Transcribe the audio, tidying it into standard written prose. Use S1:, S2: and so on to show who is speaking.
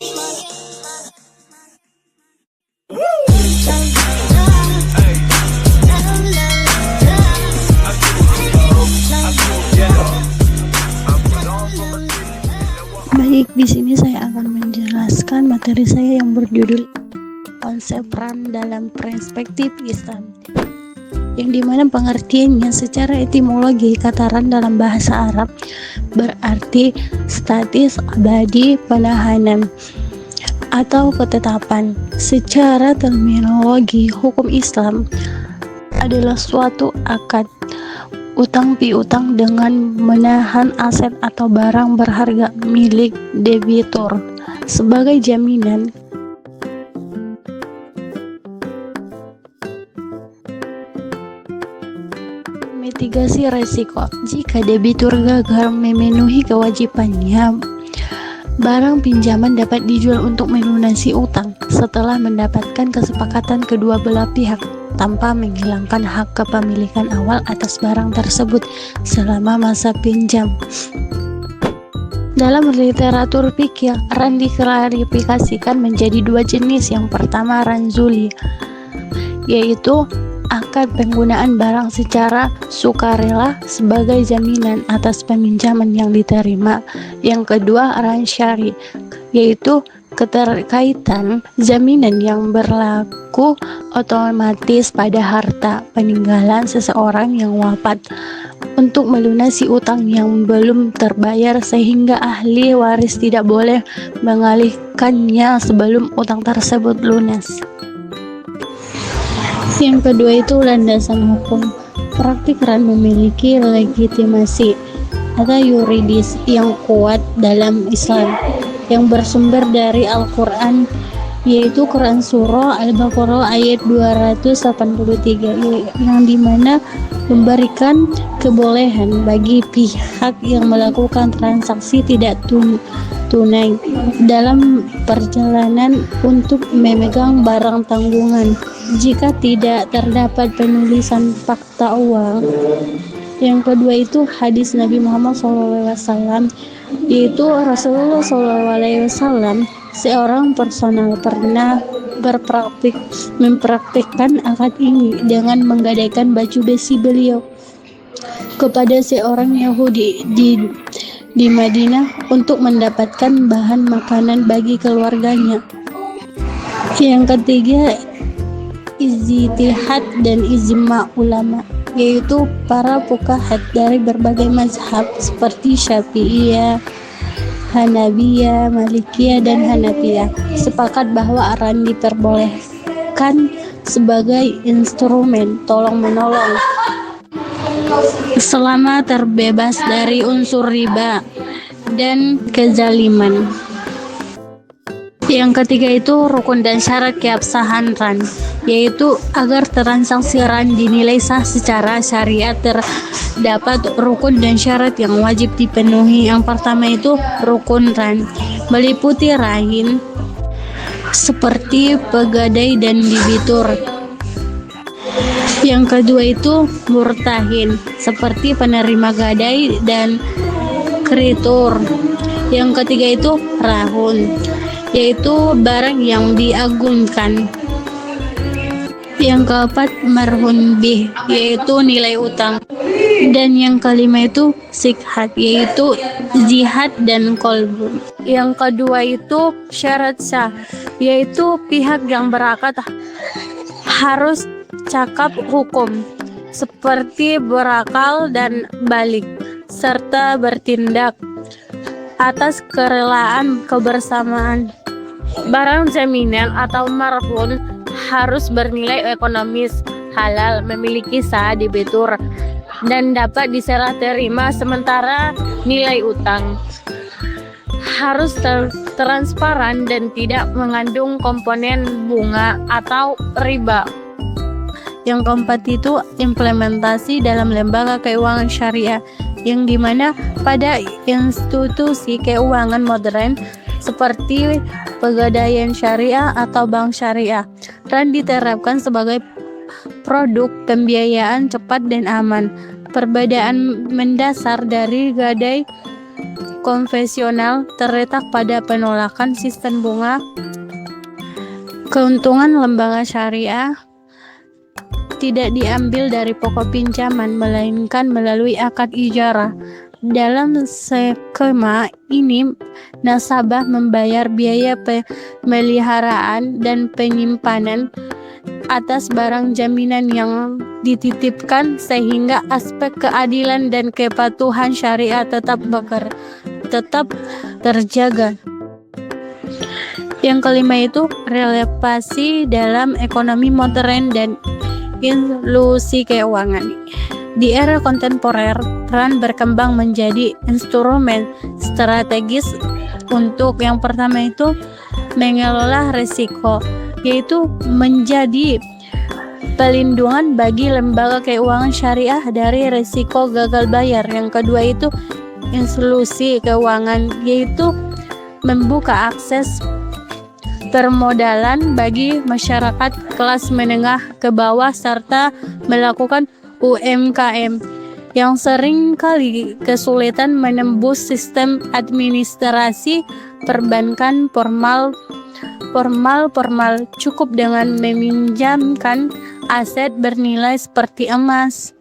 S1: Baik, di sini saya akan menjelaskan materi saya yang berjudul konsep ran dalam perspektif Islam, yang dimana pengertiannya secara etimologi kata ran dalam bahasa Arab berarti statis, abadi, penahanan atau ketetapan. Secara terminologi hukum Islam adalah suatu akad utang piutang dengan menahan aset atau barang berharga milik debitur sebagai jaminan mitigasi resiko jika debitur gagal memenuhi kewajibannya. Barang pinjaman dapat dijual untuk melunasi utang setelah mendapatkan kesepakatan kedua belah pihak tanpa menghilangkan hak kepemilikan awal atas barang tersebut selama masa pinjam. Dalam literatur fikih, ran diklarifikasikan menjadi dua jenis. Yang pertama ran zuli, yaitu akad penggunaan barang secara sukarela sebagai jaminan atas peminjaman yang diterima. Yang kedua ran syari, yaitu keterkaitan jaminan yang berlaku otomatis pada harta peninggalan seseorang yang wafat untuk melunasi utang yang belum terbayar, sehingga ahli waris tidak boleh mengalihkannya sebelum utang tersebut lunas. Yang kedua itu landasan hukum. Praktik ran memiliki legitimasi atau yuridis yang kuat dalam Islam, yang bersumber dari Al-Quran, yaitu Quran Surah Al-Baqarah ayat 283, yang dimana memberikan kebolehan bagi pihak yang melakukan transaksi tidak tunai dalam perjalanan untuk memegang barang tanggungan jika tidak terdapat penulisan fakta uang. Yang kedua itu hadis Nabi Muhammad SAW, yaitu Rasulullah SAW seorang personal pernah mempraktikkan akad ini dengan menggadaikan baju besi beliau kepada seorang Yahudi di Madinah untuk mendapatkan bahan makanan bagi keluarganya. Yang ketiga ijtihad dan ijma ulama, yaitu para fuqaha dari berbagai mazhab seperti Syafi'iyah, Hanabiyah, Malikiyah, dan Hanafiyah sepakat bahwa ran diperbolehkan sebagai instrumen tolong-menolong selama terbebas dari unsur riba dan kezaliman. Yang ketiga itu rukun dan syarat keabsahan ran, yaitu agar transaksi ran dinilai sah secara syariat terdapat rukun dan syarat yang wajib dipenuhi. Yang pertama itu rukun ran, meliputi rahim seperti pegadai dan debitur. Yang kedua itu murtahin, seperti penerima gadai dan kreditur. Yang ketiga itu rahun, yaitu barang yang diagunkan. Yang keempat marhun bih, yaitu nilai utang. Dan yang kelima itu sikhat, yaitu jihad dan kolbu. Yang kedua itu syarat sah, yaitu pihak yang berakad harus cakap hukum seperti berakal dan balik, serta bertindak atas kerelaan kebersamaan. Barang jaminan atau marhun harus bernilai ekonomis, halal, memiliki sah debitur, dan dapat diserah terima. Sementara nilai utang harus transparan dan tidak mengandung komponen bunga atau riba. Yang keempat itu implementasi dalam lembaga keuangan syariah, yang dimana pada institusi keuangan modern seperti pegadaian syariah atau bank syariah, ran diterapkan sebagai produk pembiayaan cepat dan aman. Perbedaan mendasar dari gadai konvensional terletak pada penolakan sistem bunga. Keuntungan lembaga syariah tidak diambil dari pokok pinjaman, melainkan melalui akad ijarah. Dalam skema ini, nasabah membayar biaya pemeliharaan dan penyimpanan atas barang jaminan yang dititipkan, sehingga aspek keadilan dan kepatuhan syariah tetap terjaga. Yang kelima itu relevasi dalam ekonomi modern dan inklusi keuangan. Di era kontemporer, ran berkembang menjadi instrumen strategis untuk yang pertama itu mengelola risiko, yaitu menjadi pelindungan bagi lembaga keuangan syariah dari risiko gagal bayar. Yang kedua itu inklusi keuangan, yaitu membuka akses permodalan bagi masyarakat kelas menengah ke bawah serta melakukan UMKM yang sering kali kesulitan menembus sistem administrasi perbankan formal. Cukup dengan meminjamkan aset bernilai seperti emas,